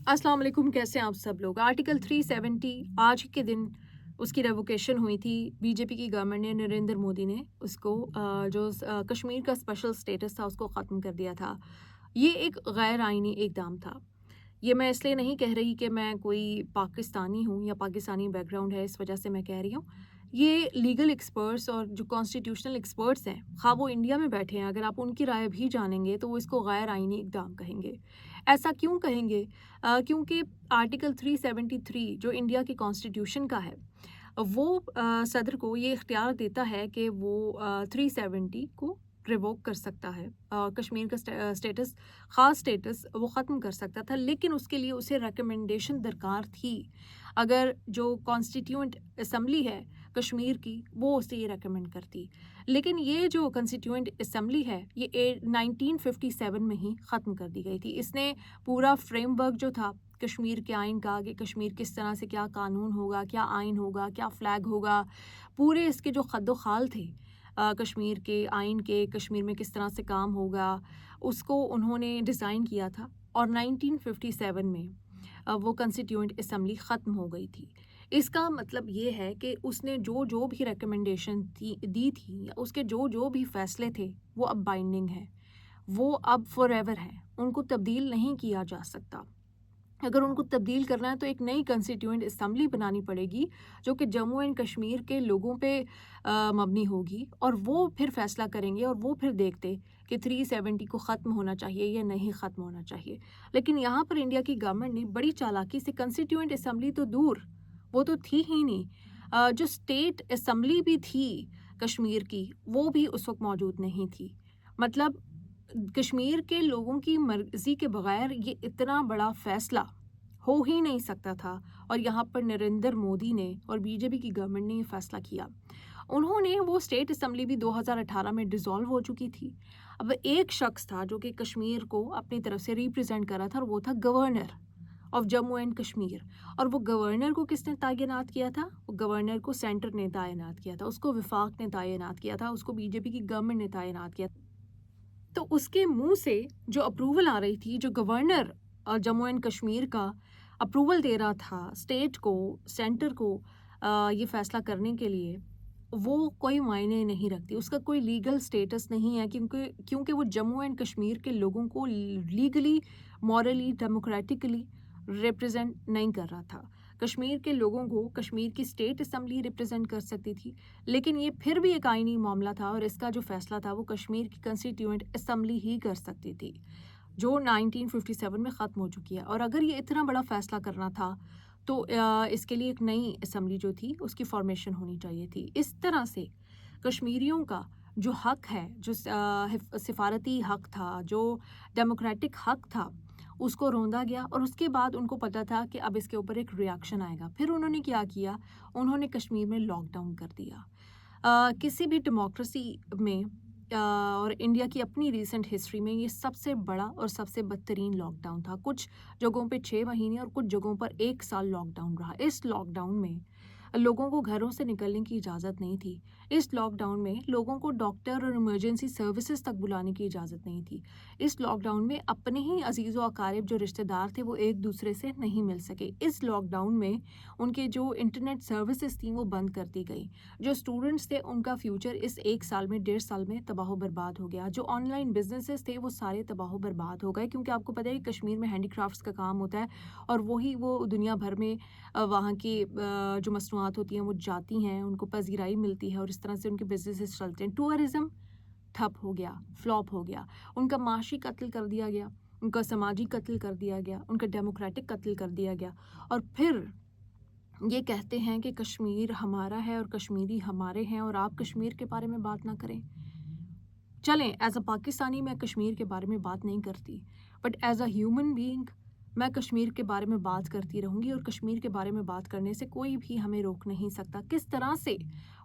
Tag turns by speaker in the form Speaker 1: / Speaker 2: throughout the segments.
Speaker 1: अस्सलाम वालेकुम, कैसे हैं आप सब लोग। आर्टिकल 370 आज के दिन उसकी रेवोकेशन हुई थी। बीजेपी की गवर्नमेंट ने, नरेंद्र मोदी ने उसको कश्मीर का स्पेशल स्टेटस था उसको ख़त्म कर दिया था। ये एक गैर आइनी इकदाम था। ये मैं इसलिए नहीं कह रही कि मैं कोई पाकिस्तानी हूँ या पाकिस्तानी बैकग्राउंड है इस वजह से मैं कह रही हूँ। ये लीगल एक्सपर्ट्स और जो कॉन्स्टिट्यूशनल एक्सपर्ट्स हैं, ख़ाँ वो इंडिया में बैठे हैं, अगर आप उनकी राय भी जानेंगे तो वो इसको गैर आइनी इकदाम कहेंगे। ऐसा क्यों कहेंगे? क्योंकि आर्टिकल 373 जो इंडिया के कॉन्स्टिट्यूशन का है, वो सदर को ये इख्तियार देता है कि वो 370 को रिवोक कर सकता है। कश्मीर का स्टेटस, ख़ास स्टेटस वो ख़त्म कर सकता था, लेकिन उसके लिए उसे रिकमेंडेशन दरकार थी। अगर जो कॉन्स्टिट्यूएंट असम्बली है कश्मीर की, वो उसे ये रिकमेंड करती। लेकिन ये जो कॉन्स्टिट्यूएंट असम्बली है, ये 1957 में ही ख़त्म कर दी गई थी। इसने पूरा फ्रेमवर्क जो था कश्मीर के आइन का, कि कश्मीर किस तरह से क्या कानून होगा, क्या आइन होगा, क्या फ़्लैग होगा, पूरे इसके जो खद्दो-खाल थे कश्मीर के आइन के, कश्मीर में किस तरह से काम होगा, उसको उन्होंने डिज़ाइन किया था। और 1957 में वो कॉन्स्टिट्यूएंट असम्बली ख़त्म हो गई थी। इसका मतलब ये है कि उसने जो भी रिकमेंडेशन दी थी, या उसके जो भी फ़ैसले थे, वो अब बाइंडिंग है, वो अब फ़ॉरएवर है, उनको तब्दील नहीं किया जा सकता। अगर उनको तब्दील करना है तो एक नई कॉन्स्टिट्यूएंट असम्बली बनानी पड़ेगी, जो कि जम्मू एंड कश्मीर के लोगों पे मबनी होगी, और वो फिर फ़ैसला करेंगे और वो फिर देखते कि 370 को ख़त्म होना चाहिए या नहीं ख़त्म होना चाहिए। लेकिन यहाँ पर इंडिया की गवर्नमेंट ने बड़ी चालाकी से, कॉन्स्टिट्यूएंट असम्बली तो दूर, वो तो थी ही नहीं, जो स्टेट असम्बली भी थी कश्मीर की, वो भी उस वक़्त मौजूद नहीं थी। मतलब कश्मीर के लोगों की मर्ज़ी के बगैर ये इतना बड़ा फ़ैसला हो ही नहीं सकता था, और यहाँ पर नरेंद्र मोदी ने और बीजेपी की गवर्नमेंट ने ये फ़ैसला किया। उन्होंने वो स्टेट असम्बली भी 2018 में डिसॉल्व हो चुकी थी। अब एक शख्स था जो कि कश्मीर को अपनी तरफ से रिप्रेजेंट कर रहा था, और वो था governor of Jammu and Kashmir. और वो गवर्नर को किसने तैनात किया था? वो गवर्नर को सेंटर ने तैनात किया था, उसको विफाक ने तैनात किया था, उसको बीजेपी की गवर्नमेंट ने तैनात किया। तो उसके मुंह से जो अप्रूवल आ रही थी, जो गवर्नर जम्मू एंड कश्मीर का अप्रूवल दे रहा था स्टेट को, सेंटर को ये फैसला करने के लिए, वो कोई मायने नहीं रखती, उसका कोई लीगल स्टेटस नहीं है, क्योंकि क्योंकि वो जम्मू एंड कश्मीर के लोगों को लीगली, मॉरली, डेमोक्रेटिकली रिप्रेजेंट नहीं कर रहा था। कश्मीर के लोगों को कश्मीर की स्टेट असम्बली रिप्रेजेंट कर सकती थी, लेकिन ये फिर भी एक आइनी मामला था, और इसका जो फैसला था वो कश्मीर की कॉन्स्टिट्यूएंट असम्बली ही कर सकती थी, जो 1957 में ख़त्म हो चुकी है। और अगर ये इतना बड़ा फ़ैसला करना था, तो इसके लिए एक नई असम्बली जो थी उसकी फॉर्मेशन होनी चाहिए थी। इस तरह से कश्मीरियों का जो हक है, जो सिफारती हक था, जो डेमोक्रेटिक हक था, उसको रोंदा गया। और उसके बाद उनको पता था कि अब इसके ऊपर एक रिएक्शन आएगा। फिर उन्होंने क्या किया? उन्होंने कश्मीर में लॉकडाउन कर दिया। किसी भी डेमोक्रेसी में और इंडिया की अपनी रीसेंट हिस्ट्री में ये सबसे बड़ा और सबसे बदतरीन लॉकडाउन था। कुछ जगहों पे 6 महीने और कुछ जगहों पर 1 साल लॉकडाउन रहा। इस लॉकडाउन में लोगों को घरों से निकलने की इजाज़त नहीं थी। इस लॉकडाउन में लोगों को डॉक्टर और इमरजेंसी सर्विसेज तक बुलाने की इजाज़त नहीं थी। इस लॉकडाउन में अपने ही अजीज़ व अकारिब जो रिश्तेदार थे, वो एक दूसरे से नहीं मिल सके। इस लॉकडाउन में उनके जो इंटरनेट सर्विसेज थी वो बंद कर दी गई। जो स्टूडेंट्स थे, उनका फ्यूचर इस 1 साल में, 1.5 साल में तबाह बर्बाद हो गया। जो ऑनलाइन बिजनेसेस थे वो सारे तबाह बर्बाद हो गए, क्योंकि आपको पता है कि कश्मीर में हैंडीक्राफ्ट्स का काम होता है, और वही वो दुनिया भर में वहाँ की जो मसनूआत होती हैं वो जाती हैं, उनको पजीराई मिलती है, और इस तरह से उनके बिजनेसेस चलते हैं। टूरिज़्म ठप हो गया, फ्लॉप हो गया, उनका माशी कत्ल कर दिया गया, उनका समाजी कत्ल कर दिया गया, उनका डेमोक्रेटिक कत्ल कर दिया गया। और फिर ये कहते हैं कि कश्मीर हमारा है और कश्मीरी हमारे हैं, और आप कश्मीर के बारे में बात ना करें। चलें, एज़ अ पाकिस्तानी मैं कश्मीर के बारे में बात नहीं करती, but as a human being मैं कश्मीर के बारे में बात करती रहूँगी, और कश्मीर के बारे में बात करने से कोई भी हमें रोक नहीं सकता। किस तरह से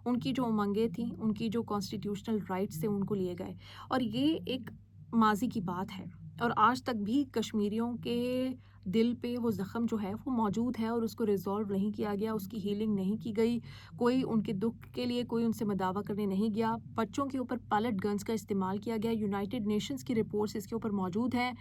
Speaker 1: उनकी जो उमंगें थीं, उनकी जो कॉन्स्टिट्यूशनल राइट्स थे, उनको लिए गए, और ये एक माज़ी की बात है, और आज तक भी कश्मीरियों के दिल पे वो ज़ख़म जो है वो मौजूद है, और उसको रिज़ॉल्व नहीं किया गया, उसकी हीलिंग नहीं की गई। कोई उनके दुख के लिए कोई उनसे मदावा करने नहीं गया। बच्चों के ऊपर पैलेट गन्स का इस्तेमाल किया गया। यूनाइटेड नेशंस की रिपोर्ट्स इसके ऊपर मौजूद हैं।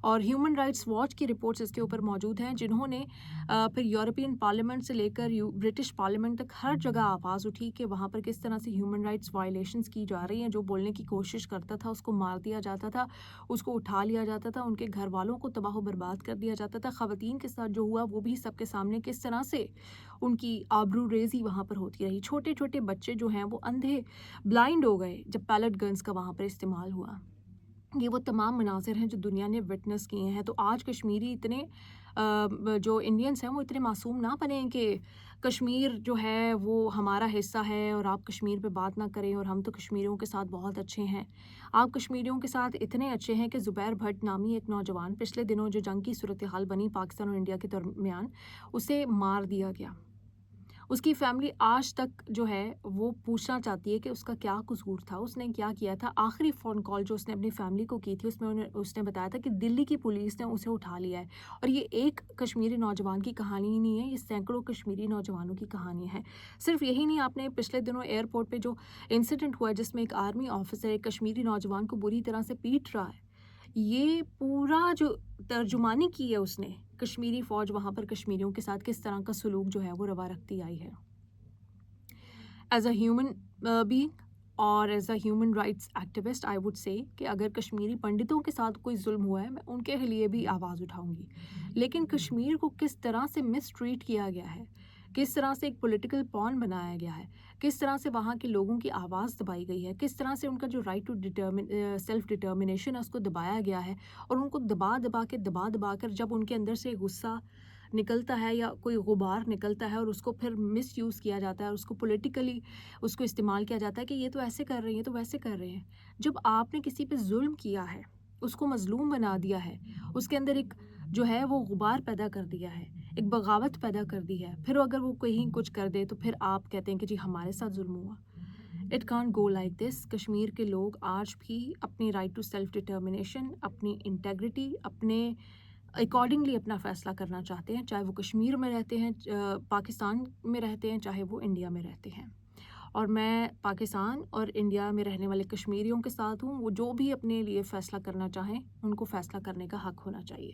Speaker 1: اور ہیومن رائٹس واچ کی رپورٹس اس کے اوپر موجود ہیں، جنہوں نے پھر یورپین پارلیمنٹ سے لے کر برٹش پارلیمنٹ تک ہر جگہ آواز اٹھی کہ وہاں پر کس طرح سے ہیومن رائٹس وائلیشنز کی جا رہی ہیں. جو بولنے کی کوشش کرتا تھا اس کو مار دیا جاتا تھا، اس کو اٹھا لیا جاتا تھا، ان کے گھر والوں کو تباہ و برباد کر دیا جاتا تھا. خواتین کے ساتھ جو ہوا وہ بھی سب کے سامنے کس طرح سے ان کی آبرو ریزی وہاں پر ہوتی رہی. چھوٹے چھوٹے بچے جو ہیں وہ اندھے بلائنڈ ہو گئے جب پیلٹ گنز کا وہاں پر استعمال ہوا. یہ وہ تمام مناظر ہیں جو دنیا نے وٹنس کیے ہیں. تو آج کشمیری اتنے جو انڈینس ہیں وہ اتنے معصوم نہ بنیں کہ کشمیر جو ہے وہ ہمارا حصہ ہے اور آپ کشمیر پہ بات نہ کریں اور ہم تو کشمیریوں کے ساتھ بہت اچھے ہیں. آپ کشمیریوں کے ساتھ اتنے اچھے ہیں کہ زبیر بھٹ نامی ایک نوجوان پچھلے دنوں جو جنگ کی صورتحال بنی پاکستان اور انڈیا کے درمیان، اسے مار دیا گیا. اس کی فیملی آج تک جو ہے وہ پوچھنا چاہتی ہے کہ اس کا کیا قصور تھا، اس نے کیا کیا تھا. آخری فون کال جو اس نے اپنی فیملی کو کی تھی اس نے بتایا تھا کہ دلی کی پولیس نے اسے اٹھا لیا ہے. اور یہ ایک کشمیری نوجوان کی کہانی ہی نہیں ہے، یہ سینکڑوں کشمیری نوجوانوں کی کہانی ہے. صرف یہی نہیں، آپ نے پچھلے دنوں ایئرپورٹ پہ جو انسیڈنٹ ہوا ہے جس میں ایک آرمی آفیسر ایک کشمیری نوجوان کو بری طرح سے پیٹ رہا ہے، یہ پورا جو ترجمانی کی ہے اس نے، کشمیری فوج وہاں پر کشمیریوں کے ساتھ کس طرح کا سلوک جو ہے وہ روا رکھتی آئی ہے. ایز اے ہیومن بینگ اور as a human rights activist I would say کہ اگر کشمیری پنڈتوں کے ساتھ کوئی ظلم ہوا ہے میں ان کے لیے بھی آواز اٹھاؤں گی. لیکن کشمیر کو کس طرح سے مس ٹریٹ کیا گیا ہے، کس طرح سے ایک پولیٹیکل پون بنایا گیا ہے، کس طرح سے وہاں کے لوگوں کی آواز دبائی گئی ہے، کس طرح سے ان کا جو رائٹ ٹو سیلف ڈٹرمنیشن ہے اس کو دبایا گیا ہے، اور ان کو دبا کر جب ان کے اندر سے غصہ نکلتا ہے یا کوئی غبار نکلتا ہے اور اس کو پھر مس یوز کیا جاتا ہے، اس کو پولیٹیکلی اس کو استعمال کیا جاتا ہے کہ یہ تو ایسے کر رہے ہیں، یہ تو ویسے کر رہے ہیں. جب آپ نے کسی پہ ظلم کیا ہے، اس کو مظلوم بنا دیا ہے، اس کے اندر ایک جو ہے وہ غبار پیدا کر دیا ہے، ایک بغاوت پیدا کر دی ہے، پھر اگر وہ کہیں کچھ کر دے تو پھر آپ کہتے ہیں کہ جی ہمارے ساتھ ظلم ہوا. It can't go like this. Kashmir کے لوگ آج بھی اپنی رائٹ ٹو سیلف ڈٹرمنیشن، اپنی انٹیگریٹی، اپنے اکارڈنگلی اپنا فیصلہ کرنا چاہتے ہیں، چاہے وہ کشمیر میں رہتے ہیں، پاکستان میں رہتے ہیں، چاہے وہ انڈیا میں رہتے ہیں. اور میں پاکستان اور انڈیا میں رہنے والے کشمیریوں کے ساتھ ہوں. وہ جو بھی اپنے لیے فیصلہ کرنا چاہیں ان کو فیصلہ کرنے کا حق ہونا چاہیے.